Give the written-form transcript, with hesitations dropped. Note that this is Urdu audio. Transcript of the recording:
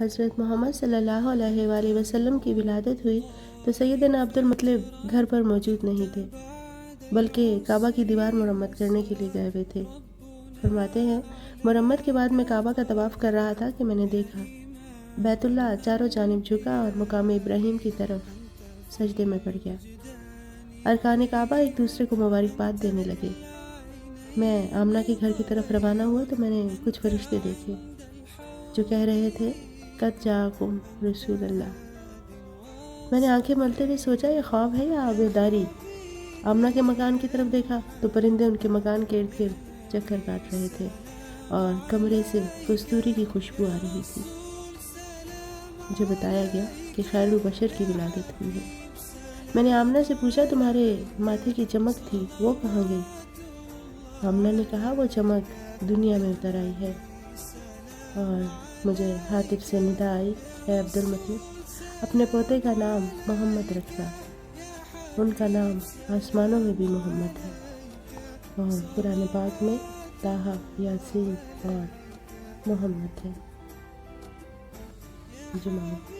حضرت محمد صلی اللہ علیہ وآلہ وسلم کی ولادت ہوئی تو سیدنا عبد المطلب گھر پر موجود نہیں تھے، بلکہ کعبہ کی دیوار مرمت کرنے کے لیے گئے ہوئے تھے۔ فرماتے ہیں مرمت کے بعد میں کعبہ کا طواف کر رہا تھا کہ میں نے دیکھا بیت اللہ چاروں جانب جھکا اور مقام ابراہیم کی طرف سجدے میں پڑ گیا۔ ارکان کعبہ ایک دوسرے کو مبارکباد دینے لگے۔ میں آمنہ کے گھر کی طرف روانہ ہوا تو میں نے کچھ فرشتے دیکھے جو کہہ رہے تھے قد جاءکم رسول اللہ۔ میں نے آنکھیں ملتے ہوئے سوچا یہ خواب ہے یا بیداری۔ آمنہ کے مکان کی طرف دیکھا تو پرندے ان کے مکان کے ارد گرد چکر کاٹ رہے تھے اور کمرے سے کستوری کی خوشبو آ رہی تھی۔ مجھے بتایا گیا کہ خیر البشر کی ولادت ہوئی ہے۔ میں نے آمنہ سے پوچھا تمہارے ماتھے کی چمک تھی وہ کہاں گئی؟ آمنہ نے کہا وہ چمک دنیا میں اتر آئی ہے۔ اور مجھے حاطب سے ندا آئی اے عبد المطلب اپنے پوتے کا نام محمد رکھنا، ان کا نام آسمانوں میں بھی محمد ہے اور قرآن پاک میں طٰہٰ، یاسین اور محمد ہے۔ جمعہ